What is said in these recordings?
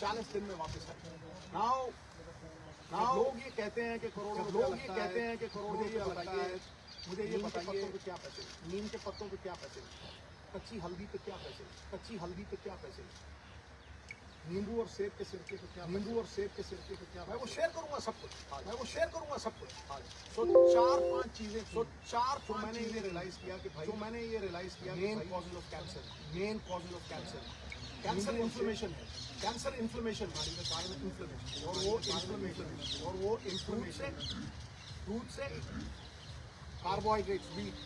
40 दिन में वापस आए। नाउ लोग ये कहते हैं कि करोड़ों रुपया लगता है, मुझे ये बताइए क्या पैसे, नीम के पत्तों पे क्या पैसे, कच्ची हल्दी पे क्या पैसे, नींबू और सेब के सिरके पे क्या, मैं वो शेयर करूंगा सब कुछ, सो 4-5 चीजें, जो मैंने ये रियलाइज किया कि भाई, main cause of cancer, cancer inflammation है, और वो इन्फ्लेमेशन दूध से कार्बोहाइड्रेट्स वीट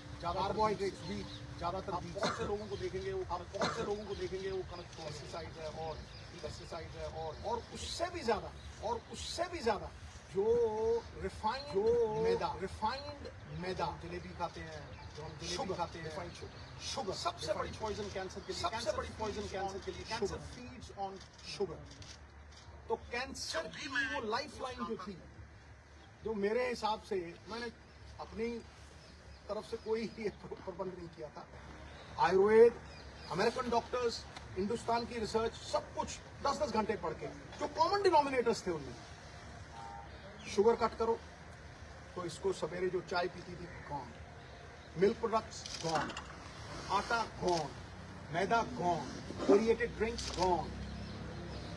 ज्यादातर, बहुत से लोगों को देखेंगे वो कनक पेस्टिसाइड है, और उससे भी ज्यादा जो रिफाइंड मैदा जलेबी खाते हैं, शुगर सबसे बड़ी पॉइजन कैंसर के लिए, कैंसर फीड्स ऑन शुगर। तो कैंसर की वो लाइफलाइन जो थी, जो मेरे हिसाब से, मैंने अपनी तरफ से कोई प्रबंध नहीं किया था, आयुर्वेद, अमेरिकन डॉक्टर्स, हिंदुस्तान की रिसर्च, सब कुछ 10-10 घंटे पढ़ के, जो कॉमन डिनोमिनेटर्स थे उनमें, शुगर कट करो, तो इसको सवेरे जो चाय पीती थी gone, milk products gone, atta gone, maida gone, aerated drinks gone,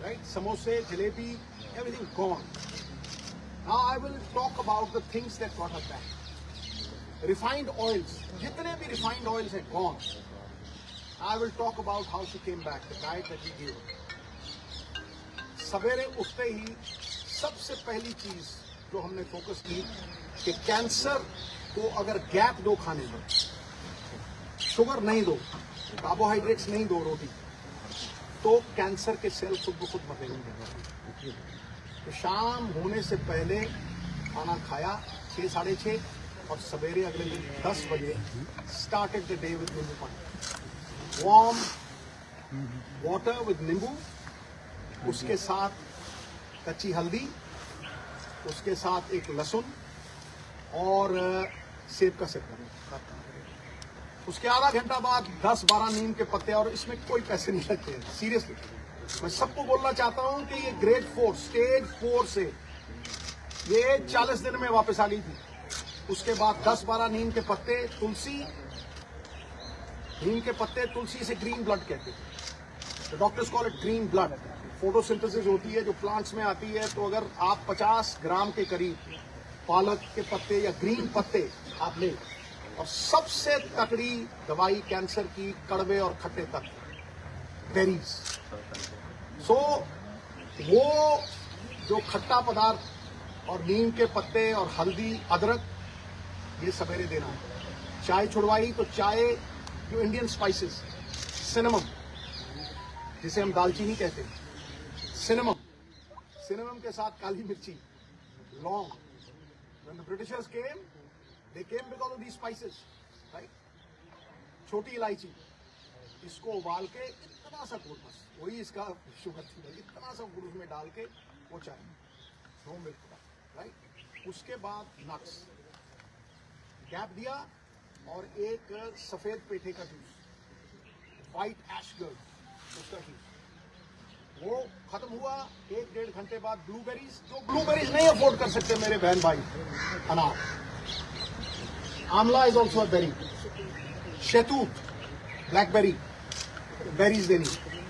right, समोसे, jalebi, everything gone. Now I will talk about the things that got us back. Refined oils, जितने भी रिफाइंड ऑयल्स हैं gone. I will talk about how she came back, the diet that we gave her. सवेरे उठते ही सबसे पहली चीज जो हमने फोकस की कि कैंसर को अगर गैप दो खाने में, शुगर नहीं दो, कार्बोहाइड्रेट्स नहीं दो रोटी, तो कैंसर के सेल खुद ब खुद मरेंगे। तो शाम होने से पहले खाना खाया 6-6:30, और सवेरे अगले दिन 10 बजे स्टार्टेड द डे विद नींबू पानी, वार्म वाटर विद नींबू, उसके साथ कच्ची हल्दी, उसके साथ एक लहसुन और सेब का सिरका। उसके आधा घंटा बाद 10-12 नीम के पत्ते, और इसमें कोई पैसे नहीं लगते हैं, सीरियसली। मैं सबको बोलना चाहता हूं कि ये ग्रेड 4 स्टेज 4 से ये 40 दिन में वापस आ गई थी। उसके बाद 10-12 नीम के पत्ते, तुलसी से ग्रीन ब्लड कहते हैं, doctors call it green blood. Photosynthesis होती है जो प्लांट्स में आती है, तो अगर आप 50 ग्राम के करीब पालक के पत्ते या ग्रीन पत्ते आप लें, और सबसे तकड़ी दवाई कैंसर की कड़वे और खट्टे तक, बेरीज। सो वो जो खट्टा पदार्थ और नीम के पत्ते और हल्दी, अदरक, ये सवेरे देना है। चाय छुड़वाई तो चाय, जो इंडियन स्पाइसेस, सिनेमम, जिसे हम दालचीनी कहते हैं, सिनेमम के साथ काली मिर्ची, लौंग। When the Britishers came, they came because of these spices, right? छोटी इलायची, इसको उबाल के इतना सा गुड़, बस वही इसका शुगर थी, इतना सा गुड़ उसमें डाल के वो चाय, नो मिल्क, राइट। उसके बाद नट्स, गैप दिया, और एक सफेद पेठे का जूस, व्हाइट एश गर्ड, उसका जूस, वो खत्म हुआ। 1-1.5 घंटे बाद ब्लूबेरीज, जो ब्लूबेरीज नहीं अफोर्ड कर सकते मेरे बहन भाई, अनार, आंवला इज ऑल्सो अ बेरी, शहतूत, ब्लैकबेरी, बेरीज देनी।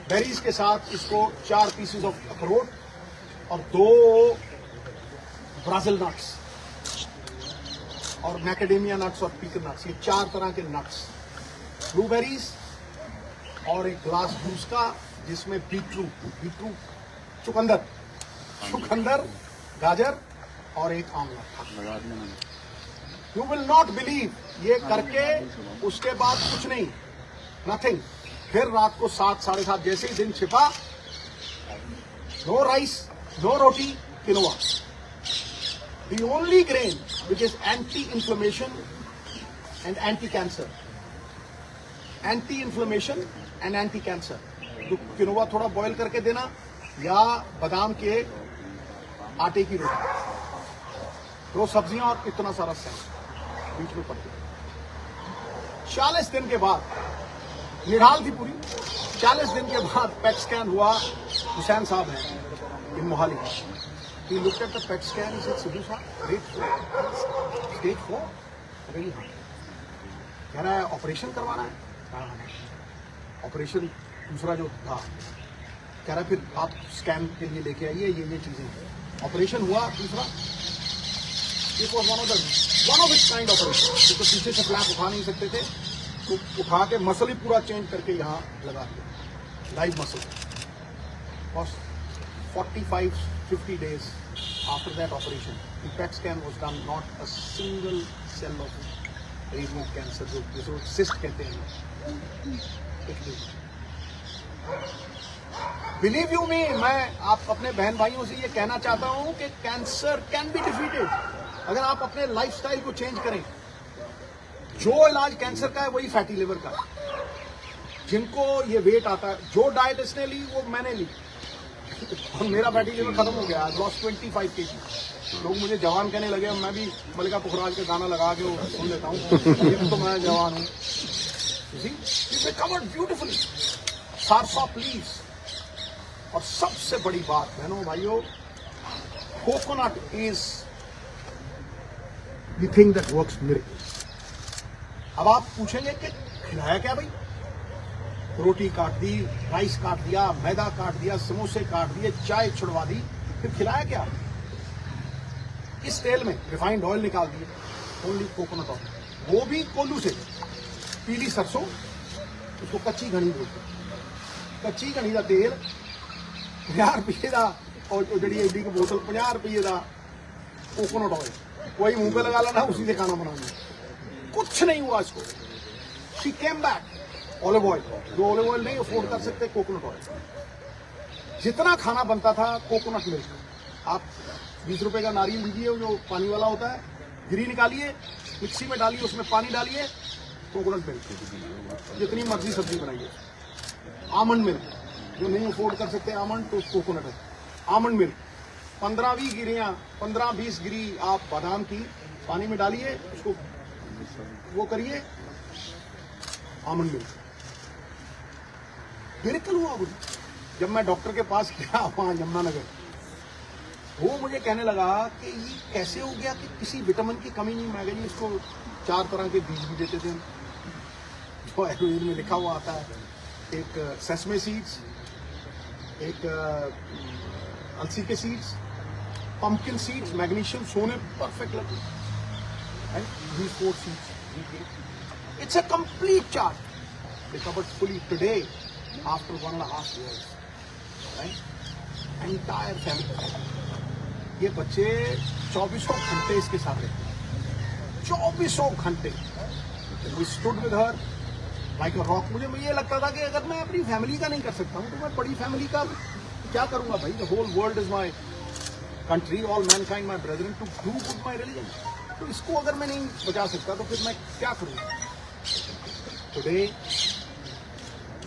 बेरीज के साथ इसको 4 पीसेस ऑफ अखरोट और 2 ब्राजिल नट्स और मैकेडेमिया नट्स और पीकन नट्स, ये 4 तरह के नट्स, ब्लूबेरीज, और एक ग्लास जूस का, जिसमें चुकंदर, गाजर और एक आंवला। यू विल नॉट बिलीव, ये करके उसके बाद कुछ नहीं, नथिंग। फिर रात को 7-7:30, जैसे ही दिन छिपा, no rice, no roti, quinoa, the only grain which is anti-inflammation and anti-cancer, तो किनोवा थोड़ा बॉईल करके देना, या बादाम के आटे की रोटी, 2 सब्जियां और इतना सारा सैंड बीच में पड़ती। 40 दिन के बाद निढाल थी पूरी। 40 दिन के बाद पेट स्कैन हुआ, हुसैन साहब हैं, in Mohali. He looked at the PET scan. He said, "Sidhu sir, stage 4." Really? कह रहा है ऑपरेशन करवाना है। ऑपरेशन दूसरा जो था, कह रहा फिर आप स्कैन के लिए लेके आइए, ये चीजें। ऑपरेशन हुआ दूसरा, it was one of its kind operation. तो पीछे से फ्लैप उठा नहीं सकते थे, तो उठा के मसल ही पूरा चेंज करके यहाँ लगा दिया, लाइव मसल। और 45-50 days after that operation, the PET scan was done, not a single cell of radio cancer, जो सिस्ट कहते हैं। बिलीव यू मी, मैं आप अपने बहन भाइयों से ये कहना चाहता हूं कि कैंसर कैन बी डिफीटेड अगर आप अपने लाइफस्टाइल को चेंज करें। जो इलाज कैंसर का है वही फैटी लिवर का है। जिनको ये वेट आता है, जो डाइट इसने ली वो मैंने ली, और मेरा फैटी लिवर खत्म हो गया। I lost 25 kg। लोग मुझे जवान कहने लगे, मैं भी मल्लिका पुखराज का गाना लगा के सुन लेता हूँ, तो मैं जवान हूँ। कवर्ड ब्यूटिफुली, सारसा प्लीज। और सबसे बड़ी बात बहनों भाइयों, coconut is the thing that works miracles. अब आप पूछेंगे कि खिलाया क्या भाई? रोटी काट दी, राइस काट दिया, मैदा काट दिया, समोसे काट दिए, चाय छुड़वा दी, फिर खिलाया क्या? इस तेल में रिफाइंड ऑयल निकाल दिए, ओनली कोकोनट ऑयल, वो भी कोल्लू से। पीली सरसों, उसको कच्ची घनी बोलते हैं। कच्ची घनी का तेल 50 रुपये का, और जड़ी एडी की बोतल 50 रुपये का कोकोनट ऑयल, वही मुंह पे लगा लेना, उसी से खाना बनाना। कुछ नहीं हुआ इसको। She came back. Olive oil, जो ऑलिव ऑयल नहीं अफोर्ड कर सकते, कोकोनट ऑयल। जितना खाना बनता था कोकोनट मिल्क। आप 20 रुपए का नारियल लीजिए, जो पानी वाला होता है, गिरी निकालिए, मिक्सी में डालिए, उसमें पानी डालिए, कोकोनट मिल्क, जितनी मर्जी सब्जी बनाइए। आमंड मिल्क, जो नहीं अफोर्ड कर सकते आमंड, तो कोकोनट है। आमंड मिल्क 15-20 गिरियां, 15-20 गिरी आप बादाम की पानी में डालिए, उसको वो करिए, आमंड मिल्क। मिरेकल हुआ मुझे। जब मैं डॉक्टर के पास गया वहां यमुनानगर, वो मुझे कहने लगा कि ये कैसे हो गया कि किसी विटामिन की कमी नहीं। मैं गई, इसको 4 तरह के बीज भी देते थे, जो आयुर्वेद में लिखा हुआ आता है। एक सेसमे सीड्स, एक अलसी के सीड्स, पंपकिन सीड्स, मैग्नीशियम, सोने परफेक्ट लगे, and these 4 seeds. It's a complete chart. Recovered fully today after 1.5 years. Right? Entire family. ये बच्चे 24 घंटे इसके साथ रहते हैं, 24 घंटे। We stood with her like a rock. मुझे ये लगता था कि अगर मैं अपनी फैमिली का नहीं कर सकता हूँ, तो मैं बड़ी फैमिली का क्या करूंगा भाई? The whole world is my country, all mankind my brethren, to do good my religion. तो इसको अगर मैं नहीं बचा सकता तो फिर मैं क्या करूँगा? Today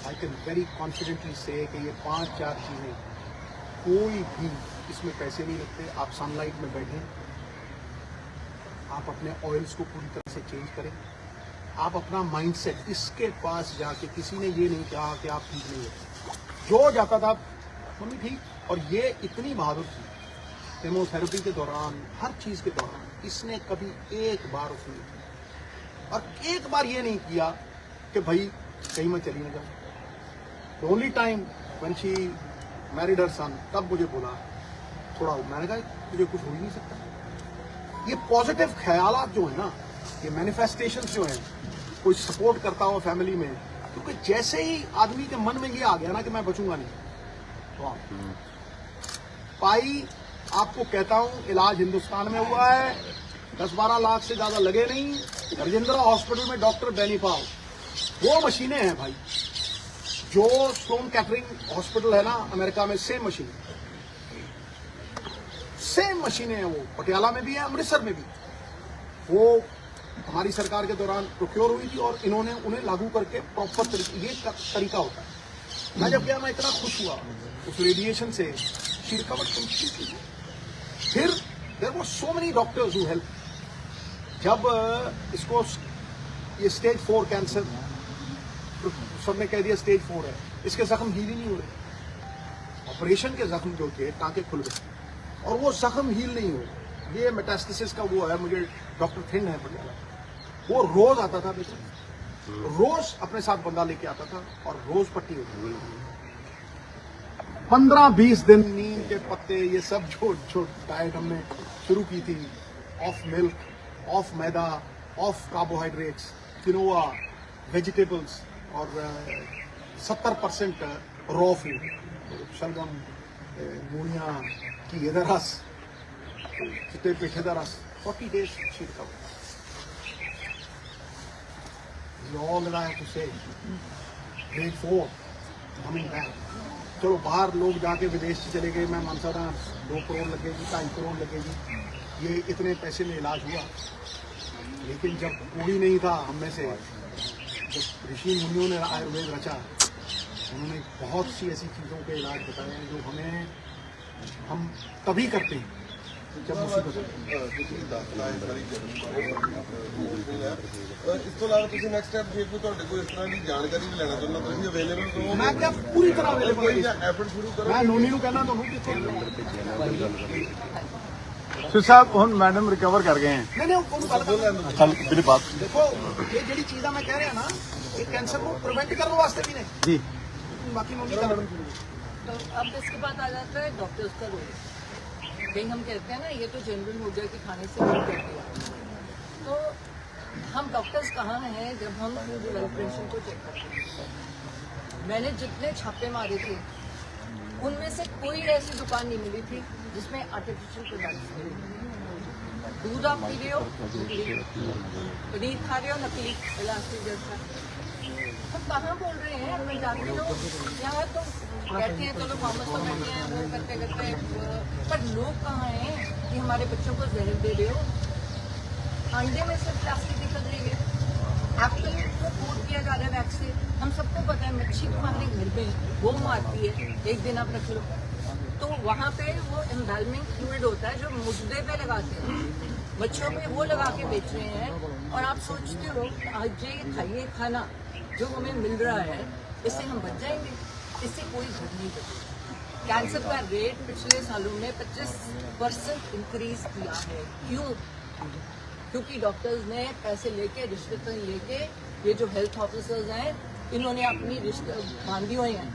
I can very confidently say कि ये 5-4 चीजें, कोई भी इसमें पैसे नहीं लगते। आप सनलाइट में बैठें, आप अपने ऑयल्स को पूरी तरह से चेंज करें, आप अपना माइंडसेट, इसके पास जाके किसी ने ये नहीं कहा कि आप ठीक नहीं हो। जो जाता था मम्मी ठीक, और ये इतनी बहादुर थी केमोथेरेपी के दौरान, हर चीज के दौरान, इसने कभी एक बार उसने, और एक बार ये नहीं किया कि भाई कहीं मैं चली ना जाऊँ। The only time when she married her son, तब मुझे बोला थोड़ा, मैंने कहा मुझे कुछ हो ही नहीं सकता। ये पॉजिटिव ख्यालात जो है ना, ये मैनिफेस्टेशंस जो हैं, कोई सपोर्ट करता हो फैमिली में, क्योंकि जैसे ही आदमी के मन में ये आ गया ना कि मैं बचूंगा नहीं, तो पाई आपको कहता हूं, इलाज हिंदुस्तान में हुआ है, 10-12 लाख से ज्यादा लगे नहीं। राजेंद्र हॉस्पिटल में डॉक्टर बेनीपाल, वो मशीनें हैं भाई, जो स्लोन कैटरिंग हॉस्पिटल है ना अमेरिका में, सेम मशीनें हैं। वो पटियाला में भी है, अमृतसर में भी। वो हमारी सरकार के दौरान प्रोक्योर हुई थी, और इन्होंने उन्हें लागू करके प्रॉपर ये तरीका होता है। मैं जब गया, मैं इतना खुश हुआ उस रेडिएशन से। She recovered completely. फिर there were so many doctors who help. जब इसको ये स्टेज 4 कैंसर, सबने कह दिया स्टेज 4 है, इसके जख्म हील ही नहीं हो रहे। ऑपरेशन के जख्म जो थे टाँके खुल गए और वो जख्म हील नहीं हुए। ये मेटास्टेसिस का वो है, मुझे डॉक्टर थिंग है पटियाला, वो रोज आता था बेटा, रोज अपने साथ बंदा लेके आता था और रोज पट्टी होती थी। 15-20 दिन नीम के पत्ते ये सब जो डाइट हमने शुरू की थी, of milk, of maida, of carbohydrates, quinoa, vegetables और 70% रॉ फूड, शलगम, मूलियाँ की इधर रस, चिट्टे पेठे का रस, 40 days she recovered. All that I have to say. Grade 4, coming back. चलो बाहर लोग जाके विदेश से चले गए, मैं मानता था 2 करोड़ लगेगी, 2.5 करोड़ लगेगी, ये इतने पैसे में इलाज हुआ। लेकिन जब कोई नहीं था हम में से, जब ऋषि मुनियों ने आयुर्वेद रचा, उन्होंने बहुत सी ऐसी चीज़ों के इलाज बताए हैं जो हम तभी करते हैं जब मुसीबत ਇਸ ਤੋਂ ਇਲਾਵਾ ਤੁਸੀਂ ਨੈਕਸਟ ਸਟੈਪ ਜੇ ਕੋਈ ਤੁਹਾਡੇ ਕੋਲ ਇਸ ਤਰ੍ਹਾਂ ਦੀ ਜਾਣਕਾਰੀ ਵੀ ਲੈਣਾ ਚਾਹੁੰਦਾ ਤੁਸੀਂ ਅਵੇਲੇਬਲ ਰਹੋ। ਮੈਂ ਕਿਹਾ ਪੂਰੀ ਤਰ੍ਹਾਂ ਅਵੇਲੇਬਲ ਕੋਈ ਐਫਰਟ ਸ਼ੁਰੂ ਕਰੋ। ਮੈਂ ਨੋਨੀ ਨੂੰ ਕਹਿਣਾ ਤੁਹਾਨੂੰ ਕਿੱਥੇ ਸਰ ਸਾਹਿਬ ਹੁਣ ਮੈਡਮ ਰਿਕਵਰ ਕਰ ਗਏ हैं। नहीं ਉਹਨੂੰ ਗੱਲ ਕਰ ਚੱਲ ਮੇਰੀ ਬਾਤ ਦੇਖੋ ਇਹ ਜਿਹੜੀ ਚੀਜ਼ਾਂ ਮੈਂ ਕਹਿ ਰਿਹਾ ਨਾ ਇਹ ਕੈਂਸਰ ਨੂੰ ਪ੍ਰੀਵੈਂਟ ਕਰਨ ਵਾਸਤੇ ਵੀ ਨੇ जी ਬਾਕੀ ਨੋਨੀ ਕਰ तो अब इसके बाद आ जाता है डॉक्टर्स का रोल। कहीं हम कहते हैं ना ये तो जनरल हो गया कि खाने से नहीं कर दिया, तो हम डॉक्टर्स कहाँ हैं जब हम फूड एडल्ट्रेशन को चेक करते हैं। मैंने जितने छापे मारे थे उनमें से कोई ऐसी दुकान नहीं मिली थी जिसमें आर्टिफिशियल प्रोडक्ट्स मिले। दूध आप पी रहे हो नकली, पनीर खा रहे हो नकली, इलास्टिक जैसा। तो कहाँ बोल रहे हैं मैं जानती हूँ, यहाँ तो बैठे हैं, चलो फार्मर्स तो बैठे हैं वो करते करते, पर लोग कहाँ हैं कि हमारे बच्चों को जहर दे रहे हो। अंडे में सिर्फ प्लास्टिक निकल रही है, एप्पल को कोट किया जा रहा है वैक्स से। हम सबको पता है मच्छी तुम्हारे घर में वो मारती है, एक दिन आप रख लो तो वहाँ पे वो एम्बैलमिंग फ्लूइड होता है जो मुद्दे पे लगाते हैं, मच्छियों पे वो लगा के बेच रहे हैं। और आप सोचते हो आज ये खाइए खाना जो हमें मिल रहा है, इससे हम बच जाएंगे, इससे कोई घर नहीं बचेगा। कैंसर का रेट पिछले सालों में 25% इंक्रीज किया है। क्यों? क्योंकि डॉक्टर्स ने पैसे लेके, रिश्वत लेके, ये जो हेल्थ ऑफिसर्स हैं इन्होंने अपनी रिश्ते बांधी हुई हैं।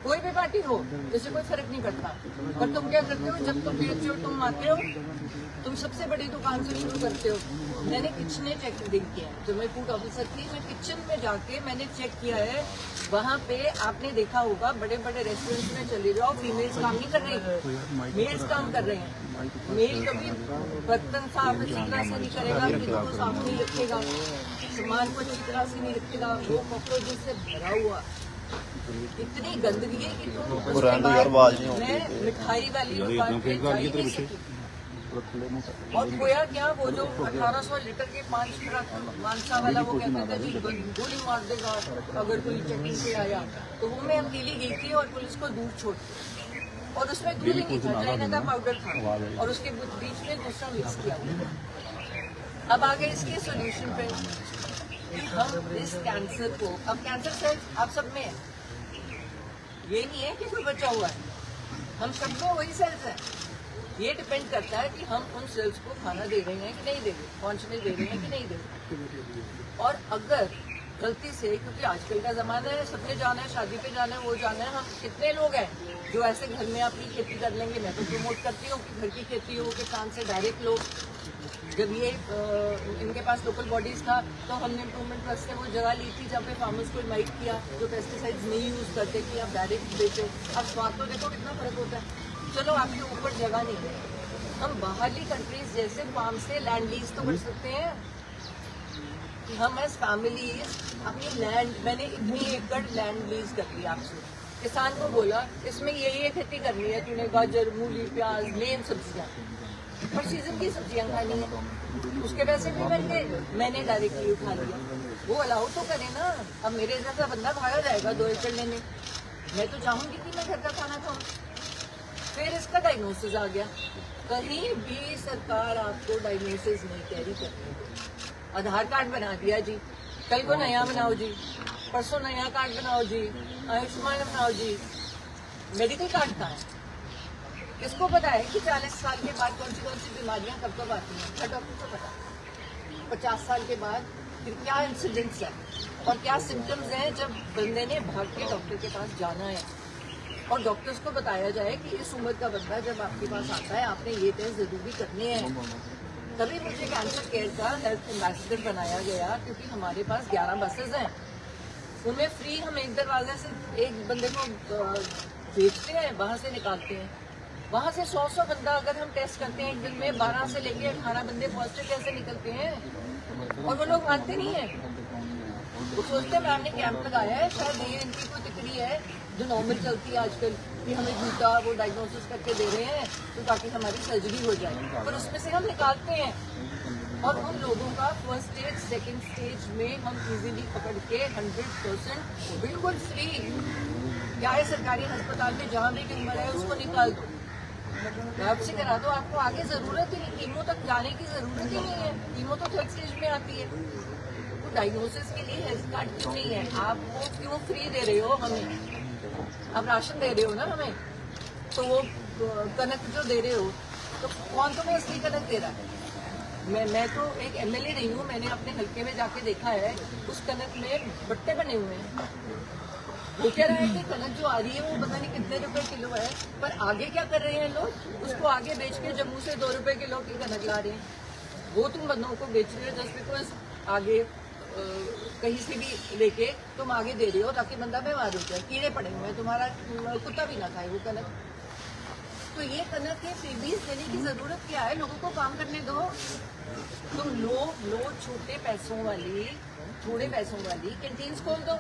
कोई भी पार्टी हो इससे कोई फर्क नहीं पड़ता। और तुम क्या करते हो जब तुम बेचते हो, तुम आते हो, तुम सबसे बड़ी दुकान से शुरू करते हो। मैंने किचने चेक किए हैं, जब मैं फूड ऑफिसर थी मैं किचन में जाके मैंने चेक किया है। वहाँ पे आपने देखा होगा बड़े बड़े रेस्टोरेंट्स में चले जाओ, फीमेल्स काम नहीं कर रही, मेल्स काम कर रहे हैं। मेल कभी बर्तन साफ अच्छी तरह से नहीं करेगा, किचन को साफ नहीं रखेगा, सामान को अच्छी तरह से नहीं रखेगा, वो कॉकरोचेस से भरा हुआ, इतनी गंदगी है कि तुम उसके बाद मैं मिठाई वाली दुकान पे जा ही नहीं सकी। और खोया क्या, वो जो 1800 लीटर के 5 ट्रक मानसा वाला वो कहते थे जी गोली मार देगा अगर कोई चेकिंग पे आया, तो वो मैं अकेली गई थी और पुलिस को दूर छोड़ दी। और उसमें दूध नहीं था, चाइना का पाउडर था और उसके बीच में दूसरा मिक्स किया हुआ। अब आगे इसके सोल्यूशन पे हम इस कैंसर को, अब कैंसर सेल्स आप सब में है, ये नहीं है कि कोई बचा हुआ है, हम सब में वही सेल्स हैं। ये डिपेंड करता है कि हम उन सेल्स को खाना दे रहे हैं कि नहीं दे रहे, पहुंचने दे रहे हैं कि नहीं दे रहे। और अगर गलती से, क्योंकि आजकल का जमाना है, सबने जाना है, शादी पे जाना है, वो जाना है, हम कितने लोग हैं जो ऐसे घर में अपनी खेती कर लेंगे। मैं तो प्रमोट करती हूँ कि घर की खेती हो, किसान से डायरेक्ट लोग, जब ये इनके पास लोकल बॉडीज था तो हमने इम्प्रूवमेंट ट्रस्ट से वो जगह ली थी जहाँ पे फार्मर्स को इन्वाइट किया जो पेस्टिसाइड्स नहीं यूज़ करते कि आप डायरेक्ट बेचो। अब स्वाद तो देखो कितना फर्क होता है। चलो आपके ऊपर जगह नहीं है, हम बाहरली कंट्रीज जैसे फार्म से लैंड लीज तो कर सकते हैं कि हम एज फैमिली अपनी लैंड, मैंने इतनी एकड़ लैंड लीज कर ली आपसे, किसान को बोला इसमें ये खेती करनी है, तूने गाजर, मूली, प्याज, मेन सब्जियाँ, हर सीजन की सब्जियाँ खानी है, उसके पैसे भी बन गए, मैंने डायरेक्टली उठा लिया। वो अलाउ तो करे ना। अब मेरे जैसा बंदा भागा जाएगा 2 एकड़ लेने, मैं तो चाहूँगी कि मैं घर का खाना खाऊँ। फिर इसका डायग्नोसिस आ गया, कहीं भी सरकार आपको डायग्नोसिस नहीं कैरी करती। आधार कार्ड बना दिया जी, कल को नया बनाओ जी, परसों नया कार्ड बनाओ जी, आयुष्मान बनाओ जी, मेडिकल कार्ड कहाँ है? किसको पता है कि 40 साल के बाद कौन सी बीमारियां कब कब आती हैं? क्या डॉक्टर को पता? 50 साल के बाद फिर क्या इंसिडेंट्स है और क्या सिम्टम्स हैं जब बंदे ने भाग के डॉक्टर के पास जाना है, और डॉक्टर्स को बताया जाए कि इस उम्र का बंदा जब आपके पास आता है आपने ये टेस्ट जरूरी करने हैं। तभी मुझे कैंसर केयर का हेल्थ एम्बेसडर बनाया गया, क्योंकि हमारे पास 11 बसेज हैं, उनमें फ्री हम एक दरवाजे से एक बंदे को भेजते हैं, वहाँ से निकालते हैं। वहाँ से 100 बंदा अगर हम टेस्ट करते हैं एक दिन में, 12 से लेके 18 बंदे पॉजिटिव कैसे निकलते हैं? और वो लोग मानते नहीं है, वो सोचते हैं मैम ने कैंप लगाया है, शायद ये इनकी कोई तिकड़ी है जो नॉर्मल चलती है आजकल, कि हमें झूठा वो डायग्नोसिस करके दे रहे हैं तो ताकि हमारी सर्जरी हो जाए, पर उसमें से हम निकालते हैं। और उन लोगों का फर्स्ट स्टेज सेकंड स्टेज में हम इजीली पकड़ के 100% बिल्कुल फ्री, क्या है सरकारी अस्पताल में जहाँ भी ट्यूमर है उसको निकाल दो, आपसे करा दो, आपको आगे जरूरत ही नहीं, कीमो तक जाने की जरूरत ही नहीं है, कीमो तो थर्ड स्टेज में आती है। तो डायग्नोसिस के लिए हेल्थ कार्ड क्यों नहीं है? आपको क्यों फ्री दे रहे हो हमें? आप राशन दे रहे हो ना हमें, तो वो कनक जो दे रहे हो तो कौन तुम्हें असली कनक दे रहा है? मैं तो एक एमएलए नहीं हूँ, मैंने अपने हल्के में जाके देखा है, उस कनक में बट्टे बने हुए हैं। वो कह रहा है कि कनक जो आ रही है वो पता नहीं कितने रुपए किलो है, पर आगे क्या कर रहे हैं लोग? उसको आगे बेच के जम्मू से 2 रुपए किलो की कनक ला रहे हैं। वो तुम बंदों को बेच रहे हो जस्ट बिकॉज आगे कहीं से भी लेके तुम आगे दे रहे हो ताकि बंदा बीमार हो जाए, कीड़े पड़े हुए हैं, तुम्हारा कुत्ता भी ना खाए वो कनक। तो ये कनक के फ्रीबीज देने की जरूरत क्या है? लोगों को काम करने दो। तुम लो छोटे पैसों वाली, थोड़े पैसों वाली कैंटीन्स खोल दो,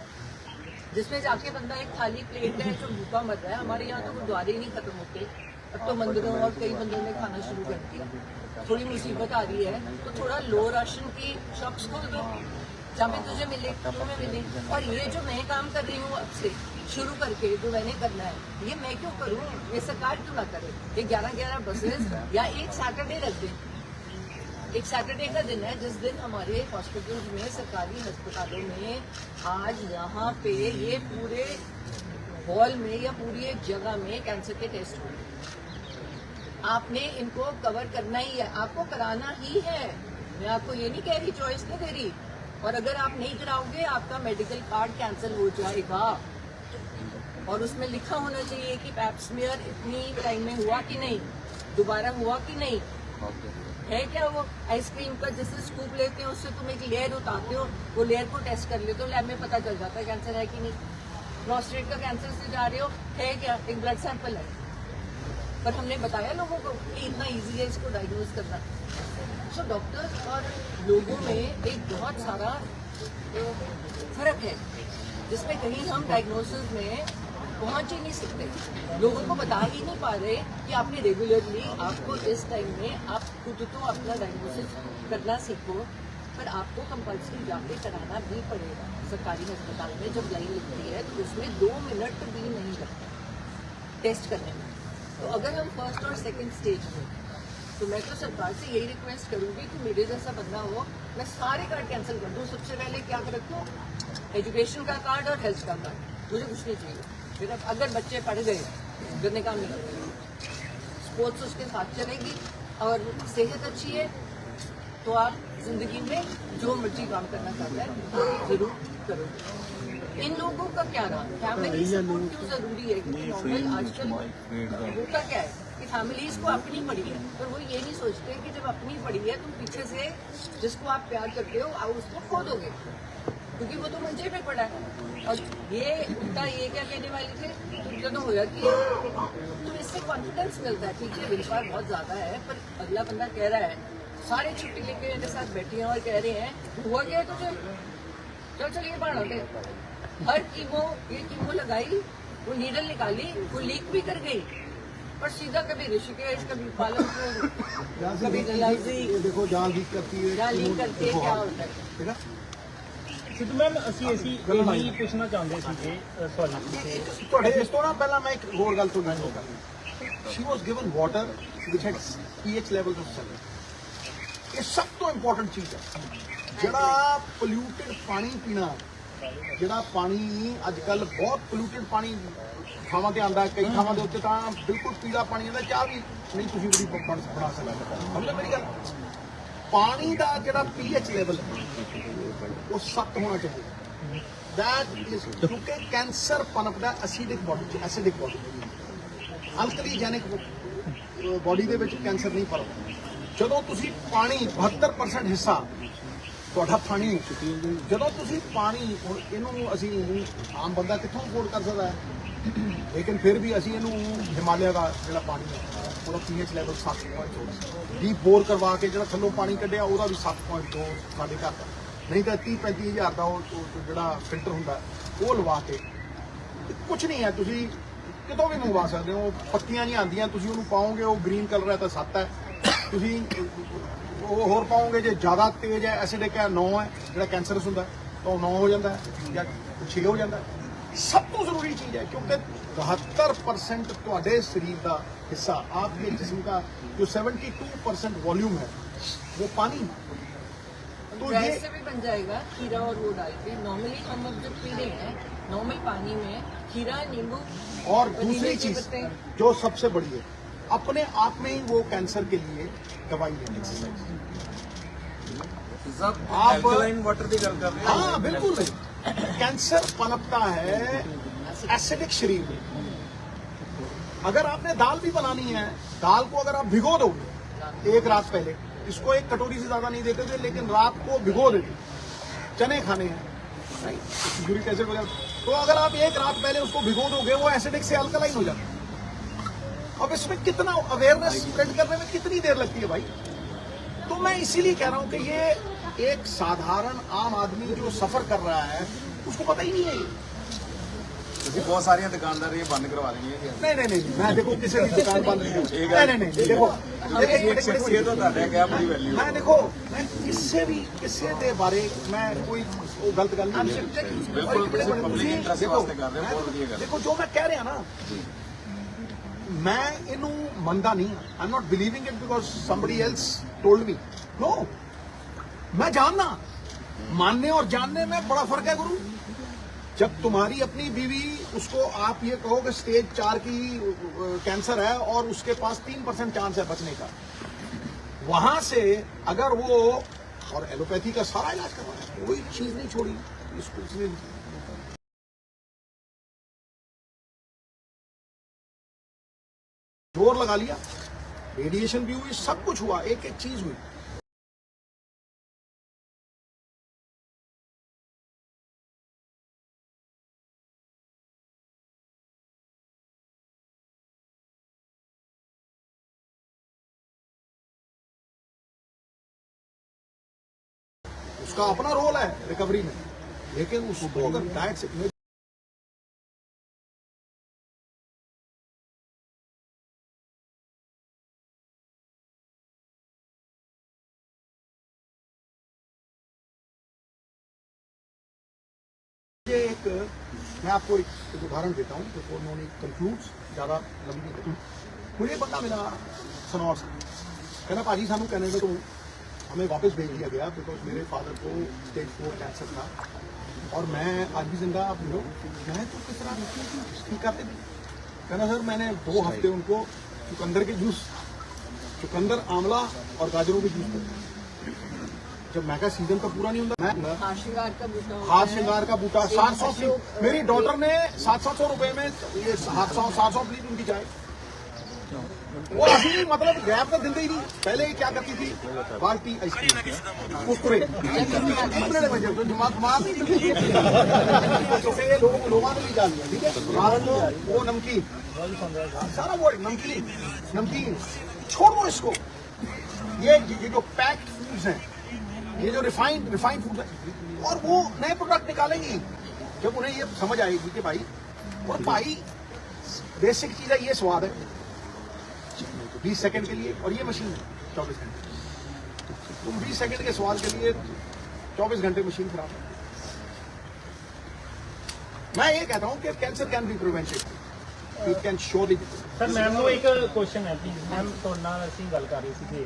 जिसमें जाके बंदा एक खाली प्लेट है जो भूखा मर रहा है। हमारे यहाँ तो गुरुद्वारे ही नहीं खत्म होते, अब तो मंदिरों और कई मंदिरों में खाना शुरू कर दिया। थोड़ी मुसीबत आ रही है तो थोड़ा लो राशन की शॉप्स खोल दो, जहाँ पे तुझे मिले तुम्हें मिले। और ये जो मैं काम कर रही हूँ अब से शुरू करके, जो मैंने करना है, ये मैं क्यों करूँ? ये सरकार क्यों ना करे? ये 11 बसेस या एक सैटरडे रख दें। एक सैटरडे का दिन है जिस दिन हमारे हॉस्पिटल्स में, सरकारी अस्पतालों में आज यहाँ पे ये पूरे हॉल में या पूरी एक जगह में कैंसर के टेस्ट हो। आपने इनको कवर करना ही है, आपको कराना ही है। मैं आपको ये नहीं कह रही, चॉइस नहीं दे रही। और अगर आप नहीं कराओगे आपका मेडिकल कार्ड कैंसिल हो जाएगा, और उसमें लिखा होना चाहिए कि पैप्समियर इतनी टाइम में हुआ कि नहीं, दोबारा हुआ कि नहीं। है क्या वो आइसक्रीम का जैसे स्कूप लेते हो उससे तुम एक लेयर उतारते हो, वो लेयर को टेस्ट कर लेते हो, लैब में पता चल जाता है कैंसर है कि नहीं। प्रोस्टेट का कैंसर से जा रहे हो, है क्या? एक ब्लड सैंपल है, पर हमने बताया लोगों को कि इतना इजी है इसको डायग्नोज करना। सो डॉक्टर्स और लोगों में एक बहुत सारा फर्क है, जिसमें कहीं हम डायग्नोसिस में पहुंच ही नहीं सकते। लोगों को बता ही नहीं पा रहे कि आपने रेगुलरली, आपको इस टाइम में आप खुद तो अपना डायग्नोसिस करना सीखो, पर आपको कंपल्सरी जाके कराना भी पड़ेगा। सरकारी अस्पताल में जब लाइन लगती है तो उसमें 2 मिनट भी नहीं लगते टेस्ट करने में। तो अगर हम फर्स्ट और सेकंड स्टेज में, तो मैं तो सरकार से यही रिक्वेस्ट करूंगी कि मेरे जैसा बंदा हो, मैं सारे कार्ड कैंसिल कर दूं। सबसे पहले क्या रखूं? एजुकेशन का कार्ड और हेल्थ का कार्ड, मुझे कुछ नहीं चाहिए। फिर अगर बच्चे पढ़ गए, घर में काम नहीं करते, स्पोर्ट्स उसके साथ चलेगी और सेहत अच्छी है, तो आप जिंदगी में जो मर्जी काम करना चाहते हैं जरूर करोगे। इन लोगों का क्या रहा? फैमिली सपोर्ट क्यों जरूरी है? क्योंकि नॉर्मल आजकल होता क्या है कि फैमिलीज को अपनी पड़ी है, पर वो ये नहीं सोचते कि जब अपनी पड़ी है तुम पीछे से जिसको आप प्यार करते हो आप उसको खो दोगे, क्योंकि वो तो मंजे पे पड़ा है। और ये उल्टा ये क्या कहने वाले थे, तुमसे तो होया कि तो इससे कॉन्फिडेंस मिलता है। ठीक है, विश्वास बहुत ज्यादा है, पर अगला बंदा कह रहा है, सारे छुट्टी लेके मेरे साथ बैठे हैं और कह रहे हैं हुआ क्या तुझे, चल ये बाढ़ होते। हर कीमो लगाई, वो नीडल निकाली, वो लीक भी कर गई, पर सीधा कभी ऋषिकेश, कभी पालनपुर, कभी डलहौजी, देखो जहाँ लीक करती है, जहाँ लीक करती है क्या होता है। ठीक है, सिद्धू मैम ਅਸੀਂ ਇਹੀ ਪੁੱਛਣਾ ਚਾਹੁੰਦੇ ਸੀਗੇ ਸੌਰੀ ਤੁਹਾਡੇ ਇਸ ਤੋਂ ਨਾ ਪਹਿਲਾਂ ਮੈਂ ਇੱਕ ਹੋਰ ਗੱਲ ਤੁਹਾਨੂੰ ਦੱਸੂਗਾ। She was given water which had pH levels of 7. ਇਹ ਸਭ ਤੋਂ ਇੰਪੋਰਟੈਂਟ ਚੀਜ਼ ਹੈ। ਜਿਹੜਾ ਪੋਲਿਊਟਡ ਪਾਣੀ ਪੀਣਾ ਜਿਹੜਾ ਪਾਣੀ ਅੱਜ ਕੱਲ ਬਹੁਤ ਪੋਲੂਟਡ ਪਾਣੀ ਥਾਵਾਂ ਤੇ ਆਉਂਦਾ, ਕਈ ਥਾਵਾਂ ਦੇ ਉੱਤੇ ਤਾਂ ਬਿਲਕੁਲ ਪੀਲਾ ਪਾਣੀ ਆਉਂਦਾ, ਚਾਹ ਵੀ ਨਹੀਂ ਤੁਸੀਂ ਬੜੀ ਬਣਾ ਸਕਦੇ। ਸਮਝਦੇ ਮੇਰੀ ਗੱਲ? ਪਾਣੀ ਦਾ ਜਿਹੜਾ ਪੀਐਚ ਲੈਵਲ ਉਹ 7 ਹੋਣਾ ਚਾਹੀਦਾ। ਦੈਟ ਇਜ਼ ਕਿਉਂਕਿ ਕੈਂਸਰ ਪਨਪਦਾ ਐਸਿਡਿਕ ਬੋਡੀ 'ਚ, ਐਸਿਡਿਕ ਬੋਡੀ, ਅਲਕਲੀਜੈਨਿਕ ਬੋਡੀ ਦੇ ਵਿੱਚ ਕੈਂਸਰ ਨਹੀਂ ਪਨਪਦਾ। ਜਦੋਂ ਤੁਸੀਂ ਪਾਣੀ 72% ਹਿੱਸਾ ਤੁਹਾਡਾ ਪਾਣੀ, ਜਦੋਂ ਤੁਸੀਂ ਪਾਣੀ, ਹੁਣ ਇਹਨੂੰ ਅਸੀਂ ਆਮ ਬੰਦਾ ਕਿੱਥੋਂ ਅਫੋਰਡ ਕਰ ਸਕਦਾ ਹੈ, ਲੇਕਿਨ ਫਿਰ ਵੀ ਅਸੀਂ ਇਹਨੂੰ ਹਿਮਾਲਿਆ ਦਾ ਜਿਹੜਾ ਪਾਣੀ ਹੈ ਉਹਦਾ ਪੀਐਚ ਲੈਵਲ 7.2, ਡੀਪ ਬੋਰ ਕਰਵਾ ਕੇ ਜਿਹੜਾ ਥੱਲੋਂ ਪਾਣੀ ਕੱਢਿਆ ਉਹਦਾ ਵੀ 7.2 ਸਾਡੇ ਘਰ ਦਾ, ਨਹੀਂ ਤਾਂ 30-35 ਹਜ਼ਾਰ ਦਾ ਉਹ ਜਿਹੜਾ ਫਿਲਟਰ ਹੁੰਦਾ ਉਹ ਲਵਾ ਕੇ ਕੁਝ ਨਹੀਂ ਹੈ। ਤੁਸੀਂ ਕਿਤੋਂ ਵੀ ਮੰਗਵਾ ਸਕਦੇ ਹੋ, ਪੱਤੀਆਂ ਨਹੀਂ ਆਉਂਦੀਆਂ, ਤੁਸੀਂ ਉਹਨੂੰ ਪਾਓਗੇ ਉਹ ਗ੍ਰੀਨ ਕਲਰ ਹੈ ਤਾਂ 7 ਹੈ, ਤੁਸੀਂ ਉਹ ਹੋਰ ਪਾਓਗੇ ਜੇ ਜ਼ਿਆਦਾ ਤੇਜ਼ ਹੈ ਐਸਿਡਿਕ ਹੈ 9 ਹੈ, ਜਿਹੜਾ ਕੈਂਸਰਸ ਹੁੰਦਾ ਤਾਂ ਉਹ 9 ਹੋ ਜਾਂਦਾ ਹੈ ਜਾਂ 6 ਹੋ ਜਾਂਦਾ ਹੈ। ਸਭ ਤੋਂ ਜ਼ਰੂਰੀ ਚੀਜ਼ ਹੈ क्योंकि 72% ਤੁਹਾਡੇ शरीर का हिस्सा, आपके जिस्म का जो 72% वॉल्यूम है वो पानी। तो ये वैसे भी बन जाएगा खीरा और वो डाल के। नॉर्मली हम अब जब पी रहे हैं नॉर्मल पानी में खीरा, नींबू और दूसरी पुदीने के चीज पत्ते, जो सबसे बड़ी है, अपने आप में ही वो कैंसर के लिए दवाई है, एक्सरसाइज। आप ਐਲਕਲਾਈਨ ਵਾਟਰ ਦੀ ਗੱਲ ਕਰ ਰਹੇ ਹੋ? हाँ बिल्कुल नहीं, कैंसर पनपता है एसिडिक शरीर में। अगर आपने दाल भी बनानी है, दाल को अगर आप भिगो दोगे एक रात पहले, इसको एक कटोरी से ज्यादा नहीं देते थे लेकिन रात को भिगो देते, चने खाने हैं यूरिक एसिड वगैरह, तो अगर आप एक रात पहले उसको भिगो दोगे वो एसिडिक से अल्कलाइन हो जाता है। अब इसमें कितना अवेयरनेस स्प्रेड करने में कितनी देर लगती है भाई? तो मैं इसीलिए कह रहा हूं कि ये एक साधारण आम आदमी जो सफर कर रहा है उसको पता ही नहीं है। ਤੁਸੀਂ ਬਹੁਤ ਸਾਰੀਆਂ ਦੁਕਾਨਦਾਰੀਆਂ ਬੰਦ ਕਰਵਾ ਲਈਆਂ ਜੀ। नहीं, मैं देखो किसी भी दुकान बंद नहीं करूं। नहीं, देखो एक शख्सियत होता है क्या बड़ी वैल्यू? मैं देखो मैं किसी के बारे मैं कोई वो गलत गल नहीं है। बिल्कुल पब्लिक इंटरेस्ट वास्ते कर रहे हो, बहुत ਵਧੀਆ ਗੱਲ। देखो जो मैं कह रहा ना, मैं इनू मनदा नहीं, I am not believing it because somebody else told me. No, मैं जानना, मानने और जानने में बड़ा फर्क है गुरु। जब तुम्हारी अपनी बीवी, उसको आप ये कहो कि स्टेज 4 की कैंसर है और उसके पास 3% चांस है बचने का, वहां से अगर वो, और एलोपैथी का सारा इलाज करवाया, कोई चीज नहीं छोड़ी इसको, इसमें जोर लगा लिया, रेडिएशन भी हुई, सब कुछ हुआ, एक एक चीज हुई। उसका अपना रोल है रिकवरी में, लेकिन उसको अगर डाइट से एक, मैं आपको एक उदाहरण देता हूँ बिफोर नो नी कंक्लूड्स, ज़्यादा लंबी नहीं करता। मुझे बंदा मिला सनौर से, कहना पाजी सानू कनाडा तो हमें वापस भेज दिया गया बिकॉज मेरे फादर को स्टेज 4 कैंसर था और मैं आज भी जिंदा, आप लो, मैं तो किस तरह ठीक करते थे। कहना सर मैंने 2 हफ्ते उनको चुकंदर के जूस, चुकंदर, आंवला और गाजरों के जूस दिए। जब मैं का सीजन का पूरा नहीं होता, मैं हाथ श्रृंगार का बूटा, हाथ श्रृंगार का बूटा 700 की, मेरी डॉटर ने 700 रुपए में ये 700 प्लीज उनकी चाय, वो अभी मतलब गैप का दिल ही नहीं। पहले क्या करती थी, बाल्टी आइसक्रीम, कुरकुरे, दिमाग मार लोगों ने भी डाल दिया, ठीक है, वो नमकीन, सारा वो नमकीन छोड़ दो इसको। ये जो पैक्ड फूड्स हैं, ये जो रिफाइंड फूड है, और वो नए प्रोडक्ट निकालेंगी जब उन्हें ये समझ आएगी कि भाई, और भाई बेसिक चीज है, ये स्वाद है 20 सेकंड के लिए, और ये मशीन है 24 घंटे। तुम 20 सेकंड के स्वाद के लिए 24 घंटे मशीन खराब है। मैं ये कहता हूं कि cancer can be prevented, it can surely be. Sir ma'am ਨੂੰ ਇੱਕ ਕੁਐਸਚਨ ਹੈ ਪਲੀਜ਼। ਮੈਮ ਤੁਹਾਡੇ ਨਾਲ ਅਸੀਂ ਗੱਲ ਕਰ ਰਹੇ ਸੀਗੇ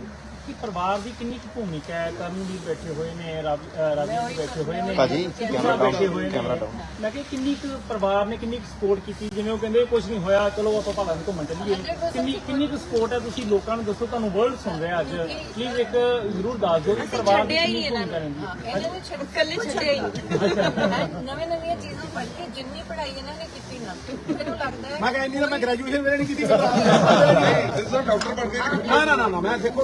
ਕਿ ਪਰਿਵਾਰ ਦੀ ਕਿੰਨੀ ਕੁ ਭੂਮਿਕਾ ਹੈ? ਕਰਨ ਵੀ ਬੈਠੇ ਹੋਏ ਨੇ, ਰਾਜੀ ਵੀ ਬੈਠੇ ਹੋਏ ਨੇ, ਭਾਜੀ, ਕੈਮਰਾ ਬੈਠੇ ਹੋਏ ਨੇ। ਮੈਂ ਕਿਹਾ ਕਿੰਨੀ ਕੁ ਪਰਿਵਾਰ ਨੇ ਕਿੰਨੀ ਕੁ ਸਪੋਰਟ ਕੀਤੀ? ਜਿਵੇਂ ਉਹ ਕਹਿੰਦੇ ਕੁਝ ਨਹੀਂ ਹੋਇਆ, ਚਲੋ ਆਪਾਂ ਭਾਵੇਂ ਘੁੰਮਣ ਚੱਲੀਏ। ਕਿੰਨੀ ਕੁ ਸਪੋਰਟ ਹੈ? ਤੁਸੀਂ ਲੋਕਾਂ ਨੂੰ ਦੱਸੋ, ਤੁਹਾਨੂੰ ਵਰਲਡ ਸੁਣ ਰਿਹਾ ਅੱਜ, ਪਲੀਜ਼ ਇੱਕ ਜ਼ਰੂਰ ਦੱਸ ਦਿਓ ਕਿ ਪਰਿਵਾਰ ਦੀ ਕਿੰਨੀ ਭੂਮਿਕਾ ਰਹਿੰਦੀ। ਇਹਨਾਂ ਨੇ ਕੱਲੇ ਛੱਡਿਆ ਹੀ ਨਵੀਆਂ ਚੀਜ਼ਾਂ ਪੜ੍ਹ ਕੇ ਜਿੰਨੀ ਪੜ੍ਹਾਈ ਇਹਨਾਂ ਨੇ ਕੀਤੀ ਨਾ, ਮੈਨੂੰ ਲੱਗਦਾ ਹੈ ਮੈਂ ਕਿਹਾ ਇੰਨੀ ਤਾਂ ਮੈਂ ਗ੍ਰੈਜੂਏਸ਼ਨ ਵੇਲੇ ਨਹੀਂ ਕੀਤੀ ਸਰ ਡਾਕਟਰ ਬਣ ਕੇ ਨਾ ਮੈਂ ਦੇਖੋ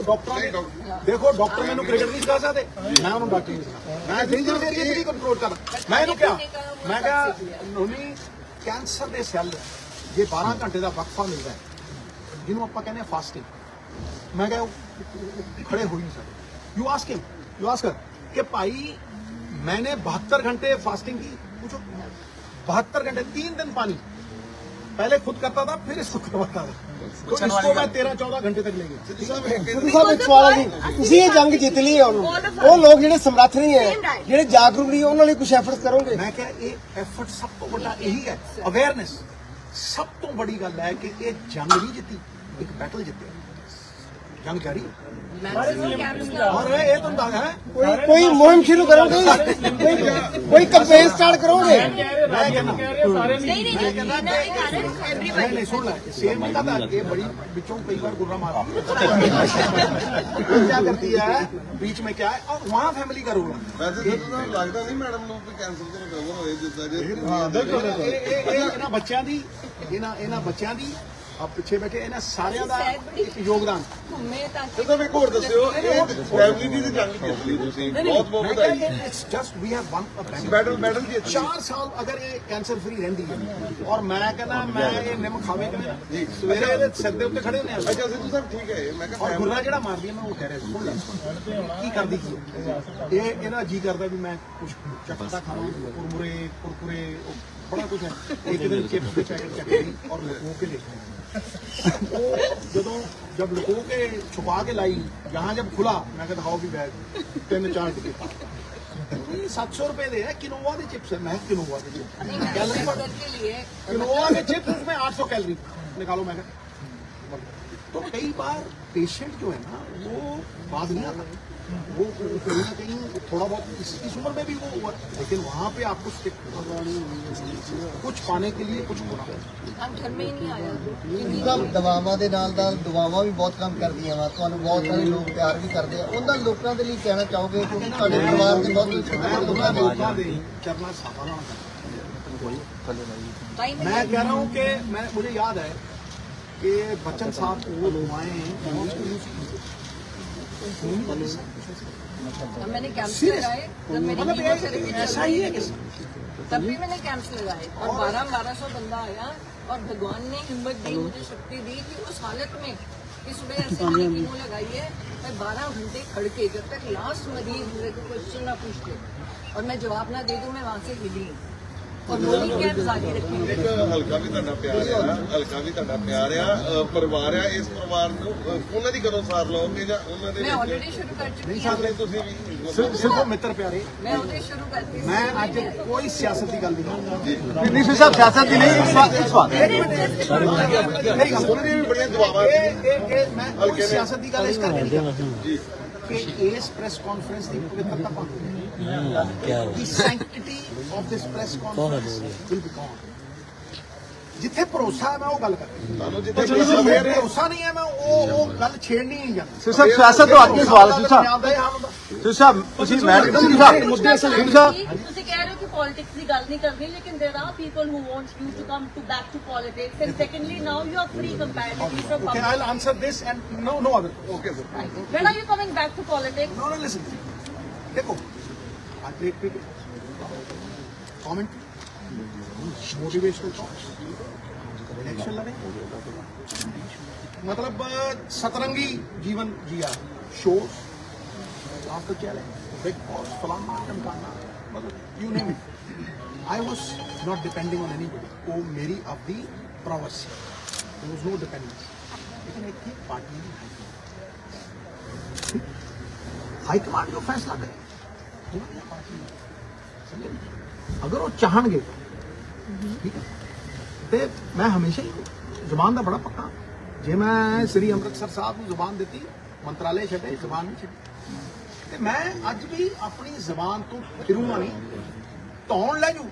ਡਾਕਟਰ ਮੈਨੂੰ ਕ੍ਰਿਕਟ ਨਹੀਂ ਸਿਖਾ ਸਕਦੇ, ਮੈਂ ਉਹਨੂੰ ਡਾਕਟਰ ਨਹੀਂ ਸਿਖਾ। ਮੈਂ ਡੇਂਜਰ ਏਰੀਆ ਦੀ ਕੰਟਰੋਲ ਕਰਦਾ। ਮੈਂ ਇਹਨੂੰ ਕਿਹਾ ਮੈਂ ਕਿਹਾ ਨੋਨੀ ਕੈਂਸਰ ਦੇ ਸੈੱਲ ਜੇ 12 ਘੰਟੇ ਦਾ ਵਕਫਾ ਮਿਲਦਾ ਹੈ ਜਿਹਨੂੰ ਆਪਾਂ ਕਹਿੰਦੇ ਆ ਫਾਸਟਿੰਗ, ਮੈਂ ਕਿਹਾ ਉਹ ਖੜੇ ਹੋ ਨਹੀਂ ਸਕਦੇ। ਯੂ ਆਸਕ कि भाई मैंने 72 घंटे फास्टिंग की, पूछो 72 घंटे 3 दिन पानी, पहले खुद करता था फिर इसको करवाता था, तो इसको मैं 13-14 घंटे तक ले गया। ਤੁਸੀਂ ਇਹ ਜੰਗ ਜਿੱਤ ਲਈ ਹੈ ਉਹ ਲੋਕ ਜਿਹੜੇ ਸਮਰੱਥ ਨਹੀਂ ਹੈ, ਜਿਹੜੇ ਜਾਗਰੂਕ ਨਹੀਂ, ਉਹਨਾਂ ਲਈ ਕੁਝ ਐਫਰਟ ਕਰੋਗੇ? मैं क्या ये एफर्ट सब तो बड़ा यही है, अवेयरनेस सब तो बड़ी गल है कि ये जंग नहीं जीती, एक बैटल जीते, जंग जारी है। और ये तो है ਕੋਈ ਮੁਹਿੰਮ ਸ਼ੁਰੂ ਕਰੋਗੇ? ਕੋਈ ਕੰਪੇਨ ਸਟਾर्ट ਕਰੋਗੇ? नहीं सुन ला सेम नहीं था, ये बड़ी बिचों कई बार गुर्रा मारती है, क्या करती है बीच में क्या है, और वहाँ फैमिली का रोल है। ਵੈਸੇ ਤਾਂ ਲੱਗਦਾ ਨਹੀਂ ਮੈਡਮ ਨੂੰ ਕਿ ਕੈਂਸਰ ਤੋਂ ਰਿਕਵਰ ਹੋਏ ਜਿੱਦਾਂ ਜੇ ਇਹਨਾਂ ਬੱਚਿਆਂ ਦੀ ਆ ਪਿੱਛੇ ਬੈਠੇ ਇਹਨਾਂ ਸਾਰਿਆਂ ਦਾ ਇੱਕ ਯੋਗਦਾਨ। ਜਦੋਂ ਵੀ ਹੋਰ ਦੱਸਿਓ, ਇਹ ਫੈਮਿਲੀ ਦੀ ਜੰਗ ਜਿੱਤ ਲਈ ਤੁਸੀਂ, ਬਹੁਤ ਬਹੁਤ ਵਧਾਈ। It's just we have won medal ਜੀ 4 ਸਾਲ ਅਗਰ ਇਹ ਕੈਂਸਰ ਫ੍ਰੀ ਰਹਿੰਦੀ ਹੈ, ਔਰ ਮੈਂ ਕਹਿੰਦਾ ਮੈਂ ਇਹ ਨਿੰਮ ਖਾਵੇ ਕਿਵੇਂ ਸਵੇਰੇ ਇਹਦੇ ਸਿਰ ਦੇ ਉੱਤੇ ਖੜੇ ਨੇ। ਅੱਛਾ ਸਿੱਧੂ ਸਾਹਿਬ ਠੀਕ ਹੈ, ਮੈਂ ਕਿਹਾ ਔਰ ਗੁਰਰਾ ਜਿਹੜਾ ਮਾਰਦੀ ਹੈ ਮੈਂ ਉਹ ਕਹਿ ਰਿਹਾ ਸੁਣ ਲੈ ਕੀ ਕਰਦੀ ਕੀ ਹੈ। ਇਹ ਇਹਦਾ ਜੀ ਕਰਦਾ ਵੀ ਮੈਂ ਕੁਝ ਚੱਕਦਾ ਖਾਵਾਂ, ਕੁਰਕੁਰੇ बड़ा कुछ है। एक दिन चिप्स के पैकेट चक ली और लुको के ले जब लुको के छुपा के लाई, यहाँ जब खुला मैं कहता हाउ भी बैग 3-4 टिकट 700 रुपए दे है, किनोवा के चिप्स है। मैं किनोवा के चिप्स कैलोरी किनोवा के चिप्स उसमें 800 कैलोरी निकालो। मैं तो कई बार पेशेंट जो है ना वो बात नहीं आता, वो कहीं ना कहीं थोड़ा बहुत इस उम्र में भी वो हुआ, लेकिन वहाँ पे आपको स्टिक कुछ पाने के लिए कुछ होना। हम घर में ही नहीं आया। ਦਵਾਵਾਂ ਦੇ ਨਾਲ ਦੁਆਵਾਂ ਵੀ ਬਹੁਤ ਕੰਮ ਕਰਦੀਆਂ ਵਾ, ਤੁਹਾਨੂੰ ਬਹੁਤ ਸਾਰੇ ਲੋਕ ਪਿਆਰ ਵੀ ਕਰਦੇ ਆ, ਉਹਨਾਂ ਲੋਕਾਂ ਦੇ ਲਈ ਕਹਿਣਾ ਚਾਹੋਗੇ? ਕਿਉਂਕਿ ਤੁਹਾਡੇ ਪਰਿਵਾਰ ਦੇ ਬਹੁਤ लोगों दे करना साधा ना मैं कह रहा हूँ कि मुझे याद है कि बच्चन साहब को दुआएं तब मैंने कैंप्स लगाए, तब मेरी कीमोथेरेपी ऐसा ही है कि तब भी मैंने कैंप्स लगाए और 1200 बंदा आया और भगवान ने हिम्मत दी, मुझे शक्ति दी कि उस हालत में कि सुबह ऐसे मैंने कीमो लगाई है, मैं 12 घंटे खड़ के जब तक लास्ट मरीज मेरे को क्वेश्चन ना पूछ ले और मैं जवाब ना दे दूं, मैं वहाँ से हिली और मोदी कैब जारी रखी। ਇੱਕ ਹਲਕਾ ਵੀ ਤੁਹਾਡਾ ਪਿਆਰ ਆ, ਪਰਿਵਾਰ ਆ, ਇਸ ਪਰਿਵਾਰ ਨੂੰ ਉਹਨਾਂ ਦੀ ਕਦੋਂ ਸਾਰ ਲਓਗੇ ਜਾਂ ਉਹਨਾਂ ਦੇ मैं ऑलरेडी शुरू कर चुकी हूँ, ਸਾਹਮਣੇ ਤੁਸੀਂ ਵੀ सिर्फ मित्र प्यारे मैं ऑलरेडी शुरू करती हूँ। मैं आज कोई सियासत की गल नहीं नहीं फिर साहब सियासत की नहीं, इस बात ਉਹਨੇ ਵੀ ਬੜੀਆਂ ਦੁਆਵਾਂ मैं कोई सियासत की गल इस करके नहीं करता कि इस प्रेस कॉन्फ्रेंस की पवित्रता पाती The sanctity of this press conference will be gone. जिथे भरोसा है मैं वो गल करता, जिथे भरोसा नहीं है मैं वो गल छेड़नी नहीं जाती। सिर साहब सियासत तो आपके सवाल है सिर साहब ਤੁਸੀਂ ਮੈਡਮ ਸਿੰਘ ਸਾਹਿਬ ਮੁੱਦੇ ਸਿੰਘ ਸਾਹਿਬ ਤੁਸੀਂ ਕਹਿ ਰਹੇ ਹੋ ਕਿ ਪੋਲਿਟਿਕਸ ਦੀ ਗੱਲ ਨਹੀਂ ਕਰਨੀ, ਲੇਕਿਨ there are people who want you to come to back to politics, and secondly now you are free comparatively from Okay, I'll answer this and no other. Okay, sir. when are you coming back to politics? No, listen. देखो, I take comment, motivational talks, election लड़े, मतलब सतरंगी जीवन जिया, shows, आपका क्या है, big boss, फलाना, टमकाना, मतलब you name it. I was not depending on anybody. वो मेरी अपनी prowess, there was no dependence. लेकिन एक थी पार्टी में हाईकमांड जो फैसला करे अगर वो चाहणगे ठीक है ते मैं हमेशा ही जुबान का बड़ा पक्का जे मैं श्री अमृतसर साहब को जुबान दी ਮੰਤਰਾਲੇ ਛੱਡੇ, ਜ਼ਬਾਨ ਨਹੀਂ ਛੱਡੀ। ਤੇ ਮੈਂ ਅੱਜ ਵੀ ਆਪਣੀ ਜ਼ਬਾਨ ਤੋਂ ਫਿਰੂੰਗਾ ਨਹੀਂ, ਧੌਣ ਲੈ ਜੂ,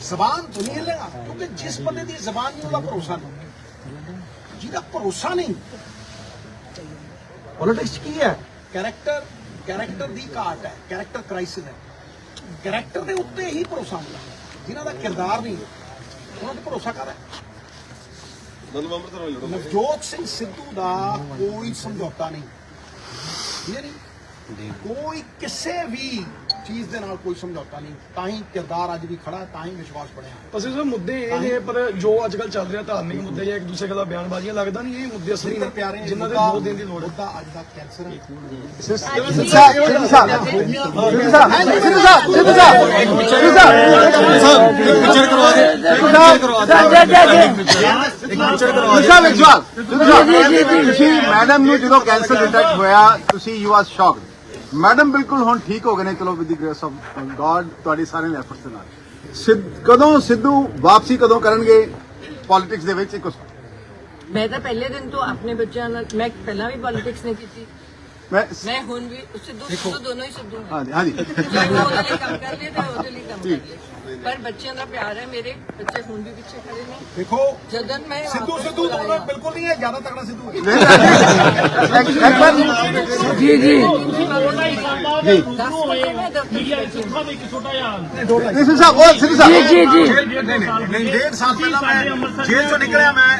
ਜ਼ਬਾਨ ਤੋਂ ਨਹੀਂ ਹਿੱਲੇਗਾ, ਕਿਉਂਕਿ ਜਿਸ ਬੰਦੇ ਦੀ ਜ਼ਬਾਨ ਨਹੀਂ ਉਹਦਾ ਭਰੋਸਾ ਨਹੀਂ, ਜਿਹਦਾ ਭਰੋਸਾ ਨਹੀਂ। ਪੋਲਿਟਿਕਸ ਕੀ ਹੈ? ਕੈਰੈਕਟਰ ਦੀ ਘਾਟ ਹੈ, ਕੈਰੈਕਟਰ ਕ੍ਰਾਈਸਿਸ ਹੈ। ਕੈਰੈਕਟਰ ਦੇ ਉੱਤੇ ਹੀ ਭਰੋਸਾ ਹੁੰਦਾ, ਜਿਨ੍ਹਾਂ ਦਾ ਕਿਰਦਾਰ ਨਹੀਂ ਉਹਨਾਂ ਤੇ ਭਰੋਸਾ ਕਰ ਹੈ। ਮਤਲਬ ਅੰਮ੍ਰਿਤਸਰ ਵਾਲੇ ਲੜੋ। ਨਵਜੋਤ ਸਿੰਘ ਸਿੱਧੂ ਦਾ ਕੋਈ ਸਮਝੌਤਾ ਨਹੀਂ, ਠੀਕ ਹੈ ਨਹੀਂ, ਕੋਈ ਕਿਸੇ ਵੀ ਚੀਜ਼ ਦੇ ਨਾਲ ਕੋਈ ਸਮਝੌਤਾ ਨਹੀਂ, ਤਾਂ ਹੀ ਕਿਰਦਾਰ ਅੱਜ ਵੀ ਖੜਾ ਹੈ, ਤਾਂ ਹੀ ਵਿਸ਼ਵਾਸ ਬਣਿਆ। ਅਸੀਂ ਸਰ ਮੁੱਦੇ ਇਹ ਨੇ, ਪਰ ਜੋ ਅੱਜ ਕੱਲ ਚੱਲ ਰਿਹਾ ਧਾਰਮਿਕ ਮੁੱਦੇ ਜਾਂ ਇੱਕ ਦੂਸਰੇ ਦਾ ਬਿਆਨਬਾਜ਼ੀਆਂ, ਲੱਗਦਾ ਨਹੀਂ ਇਹ ਮੁੱਦੇ ਅਸਲੀ ਨੇ ਪਿਆਰੇ ਜਿਨ੍ਹਾਂ ਦੇ ਦੋ ਦਿਨ ਦੀ ਲੋੜ ਹੈ। ਮੁੱਦਾ ਅੱਜ ਦਾ ਕੈਂਸਰ ਹੈ। ਸਿੱਧੂ ਤੁਸੀਂ ਮੈਡਮ ਨੂੰ ਜਦੋਂ ਕੈਂਸਰ ਡਿਟੈਕਟ ਹੋਇਆ ਤੁਸੀਂ ਯੂ ਆਰ ਸ਼ੌਕਡ, ਮੈਡਮ ਬਿਲਕੁਲ ਹੁਣ ਠੀਕ ਹੋ ਗਏ ਨੇ, ਚਲੋ with the grace of god, ਤੁਹਾਡੀ ਸਾਰੇ ਐਫਰਟਸ ਦੇ ਨਾਲ। ਕਦੋਂ ਸਿੱਧੂ ਵਾਪਸੀ ਕਦੋਂ ਕਰਨਗੇ ਪੋਲਿਟਿਕਸ ਦੇ ਵਿੱਚ? मैं तो पहले दिन तो अपने बच्चों नाल मैं पहला भी पॉलिटिक्स नहीं की, मैं हुन भी सिद्धू दोनों ही सिद्धू हैं। ਹਾਂਜੀ ਹਾਂਜੀ मैं वो वाले लिए काम कर लिए थे, ਉਹਦੇ ਲਈ ਕੰਮ ਕਰ लिए, पर बच्चों का प्यार है, मेरे बच्चे हुन भी पीछे खड़े नहीं। देखो जदन मैं सिद्धू वापस दोनों बिल्कुल नहीं है, ज्यादा तगड़ा सिद्धू है। ਜੀ ਜੀ ਸਿੱਧੂ ਸਾਹਿਬ, ਉਹ ਸਿੱਧੂ ਸਾਹਿਬ ਜੀ ਜੀ नहीं 1.5 साल पहला मैं जेल चो निकलिया, मैं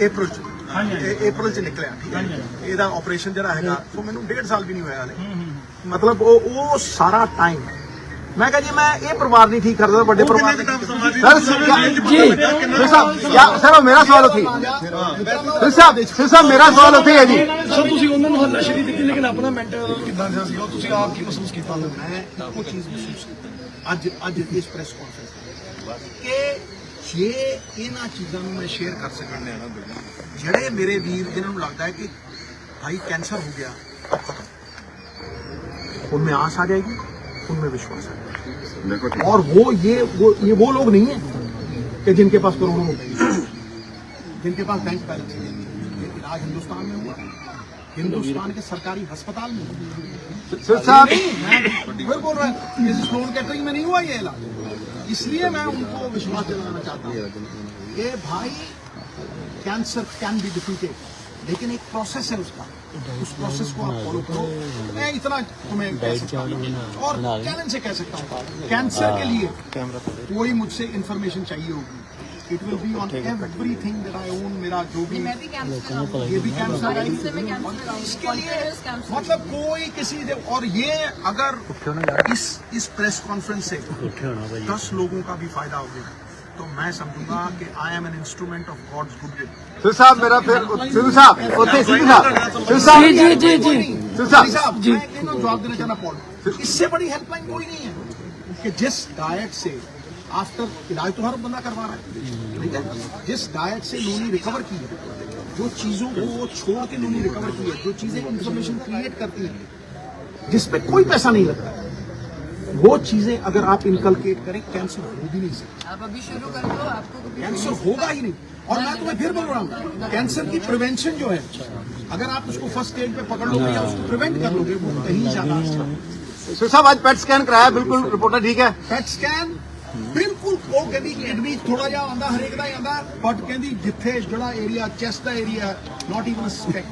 अप्रैल च निकलिया, ठीक है। ਇਹਦਾ ਆਪਰੇਸ਼ਨ ਜਿਹੜਾ ਹੈਗਾ ਸੋ ਮੈਨੂੰ 1.5 ਸਾਲ ਵੀ ਨਹੀਂ ਹੋਇਆ ਹਲੇ, ਮਤਲਬ ਉਹ ਸਾਰਾ ਟਾਈਮ ਮੈਂ ਕਹਾਂ ਜੀ ਮੈਂ ਇਹ ਪਰਿਵਾਰ ਨਹੀਂ ਠੀਕ ਕਰਦਾ, ਵੱਡੇ ਪਰਿਵਾਰ ਸਰ ਜੀ ਸਰ ਮੇਰਾ ਸਵਾਲ ਉੱਥੇ ਮੇਰਾ ਸਵਾਲ ਉੱਥੇ ਹੈ ਜੀ। ਸਰ ਤੁਸੀਂ ਉਹਨਾਂ ਨੂੰ ਹੱਲਾਸ਼ੇਰੀ ਦਿੱਤੀ, ਲੇਕਿਨ ਆਪਣਾ ਮੈਂਟਲ ਕਿੱਦਾਂ ਦਾ ਸੀਗਾ, ਤੁਸੀਂ ਆਪ ਕੀ ਮਹਿਸੂਸ ਕੀਤਾ? ਮੈਂ ਇੱਕੋ ਚੀਜ਼ ਮਹਿਸੂਸ ਕੀਤੀ ਅੱਜ ਇਸ ਪ੍ਰੈਸ ਕਾਨਫਰੰਸ ਕਿ ਜੇ ਇਹਨਾਂ ਚੀਜ਼ਾਂ ਨੂੰ ਮੈਂ ਸ਼ੇਅਰ ਕਰ ਸਕਾਂ, ਜਿਹੜੇ ਮੇਰੇ ਵੀਰ ਜਿਨ੍ਹਾਂ ਨੂੰ ਲੱਗਦਾ ਹੈ ਕਿ ਭਾਈ कैंसर हो गया अब खत्म, उनमें आस आ जाएगी, उनमें विश्वास आ जाएगा। और वो लोग नहीं है कि जिनके पास करोड़ों रुपए, जिनके पास बैंक बैलेंस है। इलाज हिंदुस्तान में हुआ, हिंदुस्तान के सरकारी अस्पताल में हुआ। सिर साहब फिर बोल रहा है किसी स्लोन कैटरिंग में नहीं हुआ ये इलाज। इसलिए मैं उनको विश्वास दिलाना चाहता हूँ कि भाई कैंसर कैन बी डिफीटेड, लेकिन एक प्रोसेस है उसका, उस प्रोसेस को आप फॉलो करो। मैं इतना तुम्हें कह सकता हूँ और चैलेंज से कह सकता हूँ, कैंसर के लिए कोई मुझसे इंफॉर्मेशन चाहिए होगी, it will be on everything that I own. मेरा जो भी मैं भी कैंसर ये भी कैंसर है, इससे मैं कैंसर इसके लिए मतलब कोई किसी और ये अगर इस प्रेस कॉन्फ्रेंस से 10 लोगों का भी फायदा हो गया तो मैं समझूंगा कि I am an instrument of God's goodwill. Sir साहब मेरा फिर सिद्धू साहब उत्थे सिद्धू साहब जी जी जी सिद्धू साहब जी मैं जवाब देना चाहना पॉल, इससे बड़ी हेल्पलाइन कोई नहीं है कि जिस डाइट से आफ्टर इलाज तो हर बंदा करवा रहा है, ठीक है, जिस डाइट से लोनी रिकवर की है, जो चीजों को वो छोड़ के लोनी रिकवर की है, जो चीजें इंफॉर्मेशन क्रिएट करती है जिसपे कोई पैसा नहीं लगता है, वो चीजें अगर आप इनकलकेट करें कैंसर हो भी नहीं सकता। आप अभी शुरू कर दो, आपको कभी कैंसर होगा ही नहीं। और मैं तुम्हें फिर बोल रहा हूँ कैंसर की प्रिवेंशन जो है, अगर आप उसको फर्स्ट स्टेज पे पकड़ लोगे या उसको प्रिवेंट कर लोगे, वो कहीं ज्यादा अच्छा है। सिर साहब आज पेट स्कैन कराया, बिल्कुल रिपोर्टर ठीक है? पैट स्कैन बिल्कुल ਉਹ ਕਹਿੰਦੀ ਕਿਡਨੀ ਥੋੜਾ ਜਿਹਾ ਆਉਂਦਾ, ਹਰੇਕ ਦਾ ਹੀ ਆਉਂਦਾ, ਬਟ ਕਹਿੰਦੀ ਜਿੱਥੇ ਜਿਹੜਾ ਏਰੀਆ ਚੈਸਟ ਦਾ area not even speck,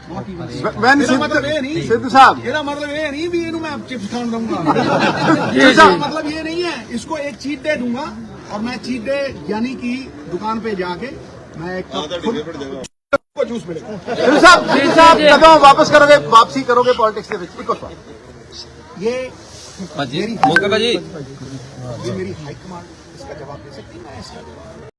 not even. When मतलब ये नहीं सिद्धू साहब ਇਹਦਾ मतलब ये नहीं भी ਇਹਨੂੰ मैं चिप्स खान दूंगा, इसका मतलब ये नहीं है इसको एक चीट डे दूंगा और मैं चीट डे यानी कि दुकान पे जाके मैं एक को जूस मिलेगा। सिद्धू साहब कदों वापसी करोगे पॉलिटिक्स के ਵਿੱਚ? ਇੱਕੋ ਸਵਾਲ। ये मेरी हाईकमांड इसका जवाब दे सकती है, मैं इसका जवाब